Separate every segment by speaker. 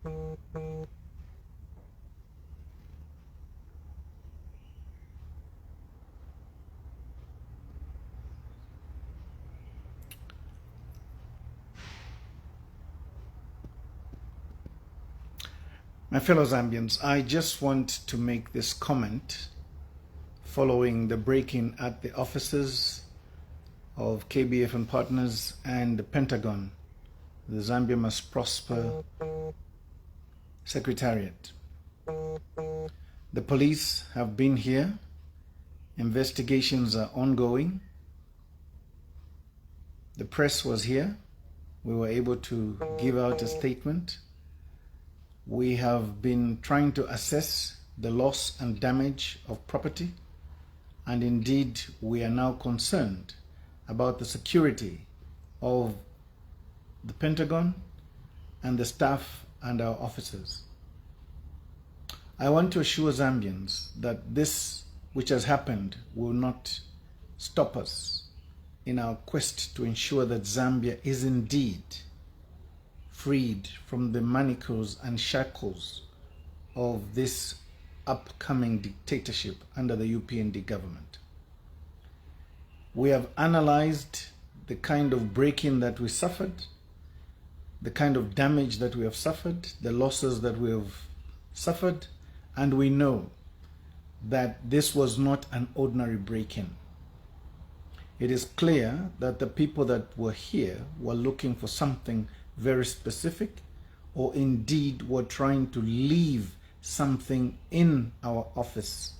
Speaker 1: My fellow Zambians, I just want to make this comment following the break-in at the offices of KBF and partners and the Pentagon, the Zambia Must Prosper Secretariat. The police have been here. Investigations are ongoing. The press was here. We were able to give out a statement. We have been trying to assess the loss and damage of property, and indeed we are now concerned about the security of the Pentagon and the staff and our officers. I want to assure Zambians that this which has happened will not stop us in our quest to ensure that Zambia is indeed freed from the manacles and shackles of this upcoming dictatorship under the UPND government. We have analyzed the kind of break-in that we suffered, the kind of damage that we have suffered, the losses that we have suffered, and we know that this was not an ordinary break-in. It is clear that the people that were here were looking for something very specific, or indeed were trying to leave something in our office.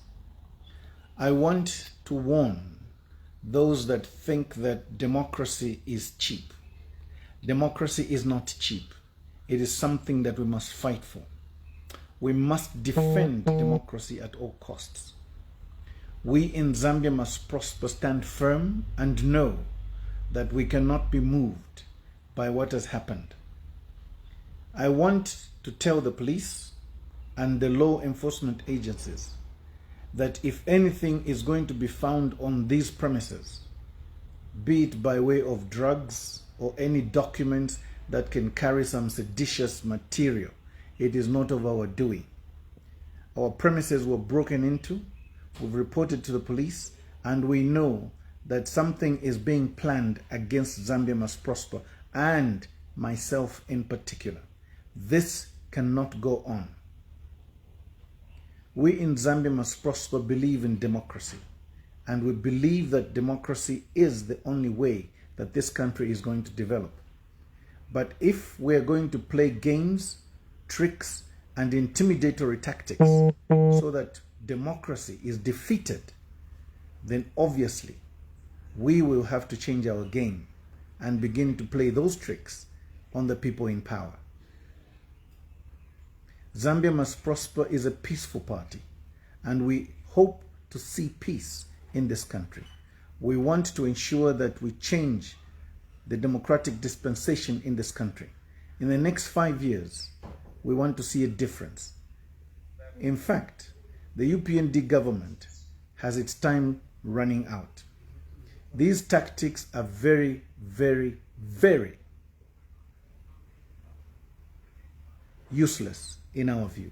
Speaker 1: I want to warn those that think that democracy is cheap. Democracy is not cheap. It is something that we must fight for. We must defend democracy at all costs. We in Zambia Must Prosper stand firm and know that we cannot be moved by what has happened. I want to tell the police and the law enforcement agencies that if anything is going to be found on these premises, be it by way of drugs or any documents that can carry some seditious material, it is not of our doing. Our premises were broken into, we've reported to the police, and we know that something is being planned against Zambia Must Prosper and myself in particular. This cannot go on. We in Zambia Must Prosper believe in democracy, and we believe that democracy is the only way that this country is going to develop. But if we're going to play games, tricks, and intimidatory tactics so that democracy is defeated, then obviously we will have to change our game and begin to play those tricks on the people in power. Zambia Must Prosper is a peaceful party, and we hope to see peace in this country. We want to ensure that we change the democratic dispensation in this country. In the next 5 years, we want to see a difference. In fact, the UPND government has its time running out. These tactics are very, very, very useless in our view.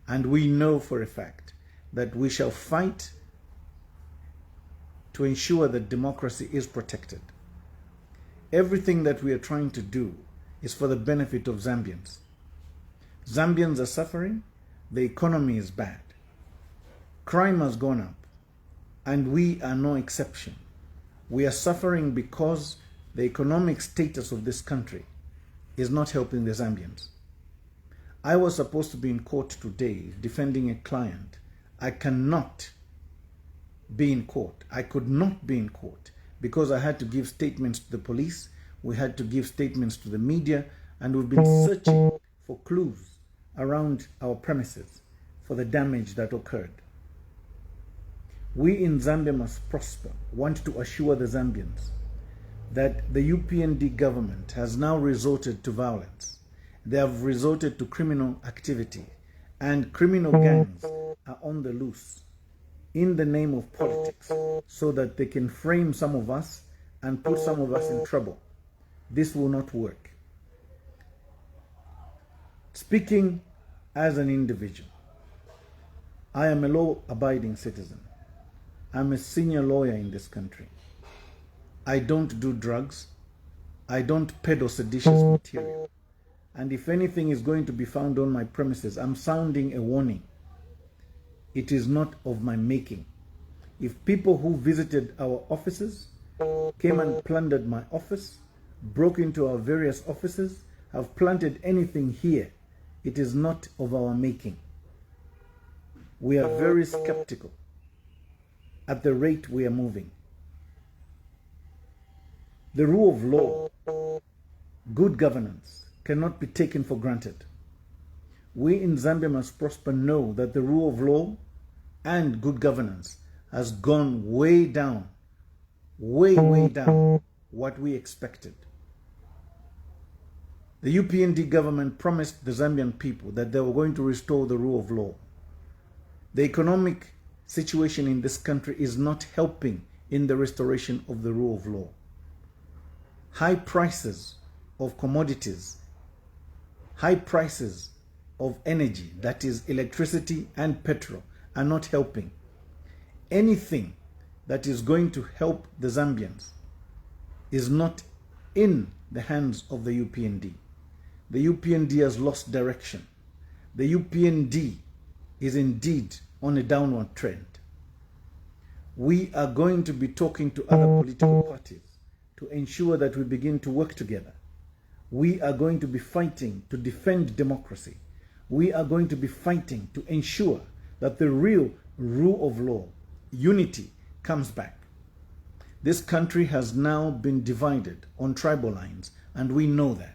Speaker 1: And we know for a fact that we shall fight to ensure that democracy is protected. Everything that we are trying to do is for the benefit of Zambians. Zambians are suffering, the economy is bad, crime has gone up, and we are no exception. We are suffering because the economic status of this country is not helping the Zambians. I was supposed to be in court today defending a client. I cannot be in court. I could not be in court because I had to give statements to the police, we had to give statements to the media, and we've been searching for clues around our premises for the damage that occurred. We in Zambia Must Prosper want to assure the Zambians that the UPND government has now resorted to violence. They have resorted to criminal activity, and criminal gangs are on the loose in the name of politics so that they can frame some of us and put some of us in trouble. This will not work. Speaking as an individual, I am a law-abiding citizen. I'm a senior lawyer in this country. I don't do drugs. I don't peddle seditious material. And if anything is going to be found on my premises, I'm sounding a warning. It is not of my making. If people who visited our offices, came and plundered my office, broke into our various offices, have planted anything here, it is not of our making. We are very skeptical at the rate we are moving. The rule of law, good governance, cannot be taken for granted. We in Zambia Must Prosper know that the rule of law and good governance has gone way down, way down what we expected. The UPND government promised the Zambian people that they were going to restore the rule of law. The economic situation in this country is not helping in the restoration of the rule of law. High prices of commodities, high prices of energy, that is electricity and petrol, are not helping. Anything that is going to help the Zambians is not in the hands of the UPND. The UPND has lost direction. The UPND is indeed on a downward trend. We are going to be talking to other political parties to ensure that we begin to work together. We are going to be fighting to defend democracy. We are going to be fighting to ensure that the real rule of law, unity, comes back. This country has now been divided on tribal lines, and we know that.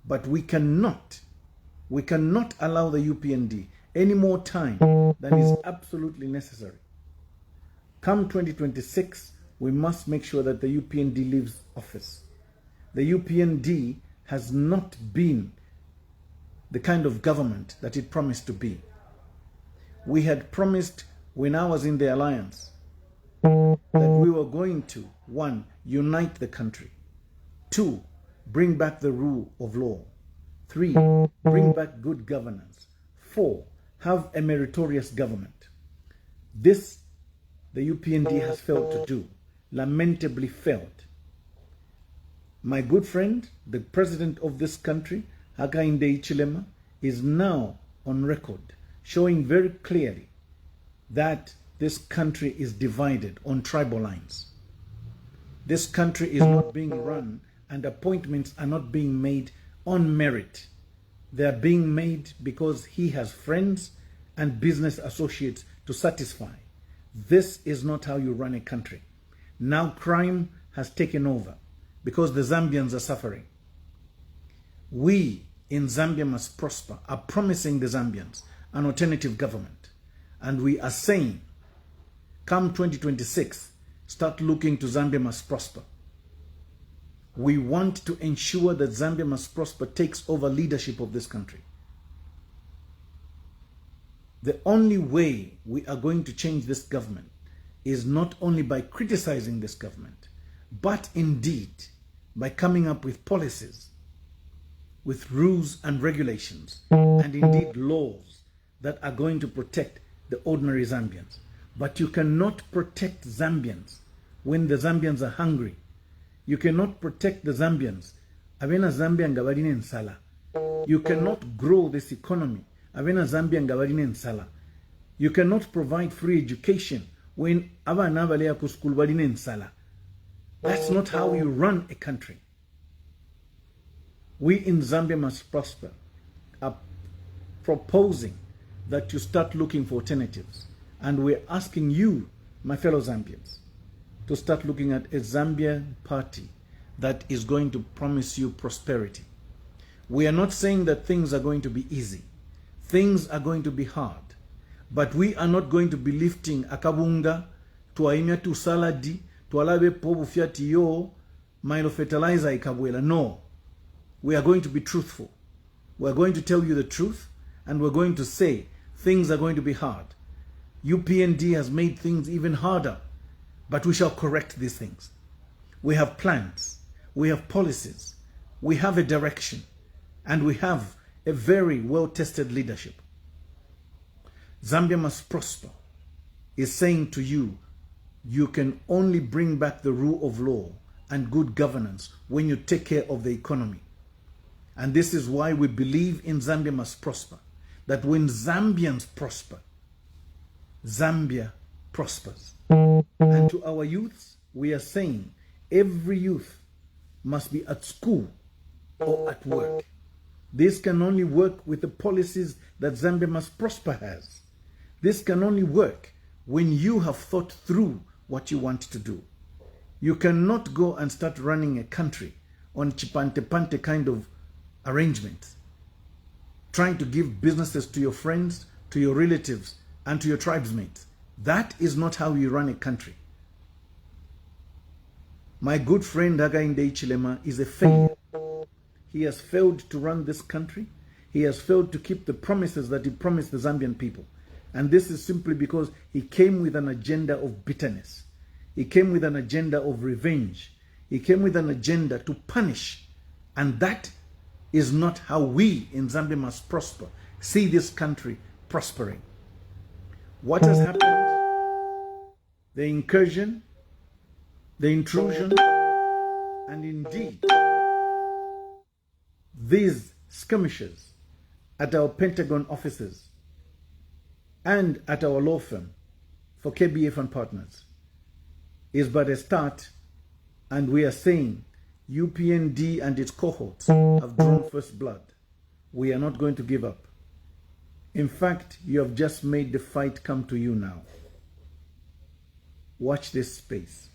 Speaker 1: But we cannot allow the UPND any more time than is absolutely necessary. Come 2026, we must make sure that the UPND leaves office. The UPND has not been the kind of government that it promised to be. We had promised when I was in the alliance that we were going to, 1, unite the country, 2, bring back the rule of law, 3, bring back good governance, 4, have a meritorious government. This the UPND has failed to do, lamentably failed. My good friend, the president of this country, Hakainde Hichilema, is now on record showing very clearly that this country is divided on tribal lines. This country is not being run and appointments are not being made on merit. They are being made because he has friends and business associates to satisfy. This is not how you run a country. Now crime has taken over because the Zambians are suffering. We in Zambia Must Prosper are promising the Zambians an alternative government. And we are saying, come 2026, start looking to Zambia Must Prosper. We want to ensure that Zambia Must Prosper takes over leadership of this country. The only way we are going to change this government is not only by criticizing this government, but indeed by coming up with policies, with rules and regulations, and indeed laws that are going to protect the ordinary Zambians. But you cannot protect Zambians when the Zambians are hungry. You cannot protect the Zambians. You cannot grow this economy. You cannot provide free education when that's not how you run a country. We in Zambia Must Prosper are proposing that you start looking for alternatives. And we're asking you, my fellow Zambians, to start looking at a Zambian party that is going to promise you prosperity. We are not saying that things are going to be easy. Things are going to be hard. But we are not going to be lifting akabunga, tuaimia tu saladi, tualabe pobu fiati yo, milo fertilizer ikabwela. No. We are going to be truthful. We are going to tell you the truth, and we're going to say things are going to be hard. UPND has made things even harder, but we shall correct these things. We have plans, we have policies, we have a direction, and we have a very well-tested leadership. Zambia must prosper is saying to you, you can only bring back the rule of law and good governance when you take care of the economy. And this is why we believe in Zambia must prosper. That when Zambians prosper, Zambia prospers. And to our youths, we are saying every youth must be at school or at work. This can only work with the policies that Zambia must prosper has. This can only work when you have thought through what you want to do. You cannot go and start running a country on chipante-pante kind of arrangements, trying to give businesses to your friends, to your relatives, and to your tribesmates. That is not how you run a country. My good friend Hakainde Hichilema is a failure. He has failed to run this country. He has failed to keep the promises that he promised the Zambian people. And this is simply because he came with an agenda of bitterness. He came with an agenda of revenge. He came with an agenda to punish. And that is not how we in Zambia must prosper. See this country prospering. What has happened? The incursion, the intrusion, and indeed these skirmishes at our Pentagon offices and at our law firm for KBF and partners is but a start, and we are saying UPND and its cohorts have drawn first blood. We are not going to give up. In fact, you have just made the fight come to you now. Watch this space.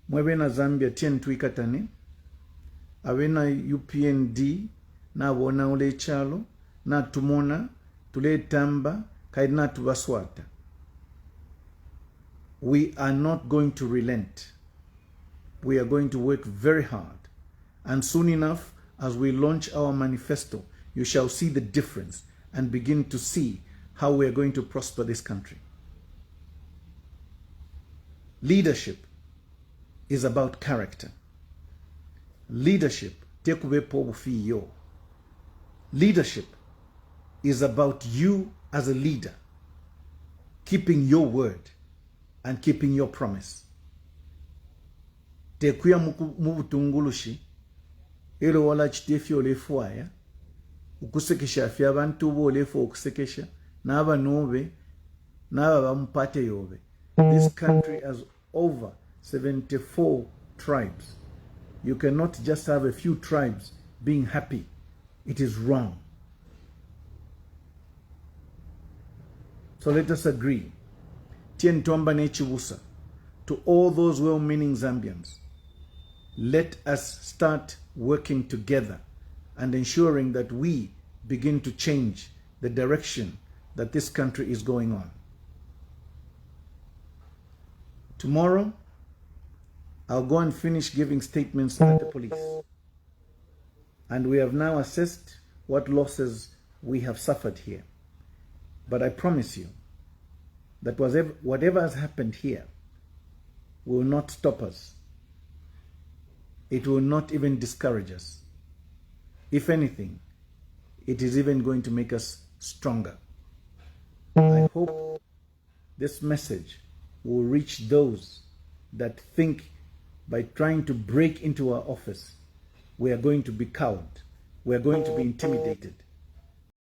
Speaker 1: Mwebena Zambia tien tuikatane. Awena UPND na wona ule chalo na tumona tule tamba kaidna tubaswata. We are not going to relent. We are going to work very hard. And soon enough, as we launch our manifesto, you shall see the difference and begin to see how we are going to prosper this country. Leadership is about character. Leadership, leadership is about you as a leader, keeping your word and keeping your promise. Tekuya mubutungulushi, ilo wala chitefi olefuaya, ukusekesha afya abantu bo olefu okusekesha, naba nobe, naba bampate yobe. This country has over 74 tribes. You cannot just have a few tribes being happy. It is wrong. So let us agree. Tien Tomba Nechibusa, to all those well-meaning Zambians, let us start working together and ensuring that we begin to change the direction that this country is going on. Tomorrow, I'll go and finish giving statements at the police. And we have now assessed what losses we have suffered here. But I promise you that whatever has happened here will not stop us. It will not even discourage us. If anything, it is even going to make us stronger. I hope this message will reach those that think by trying to break into our office, we are going to be cowed, we are going to be intimidated.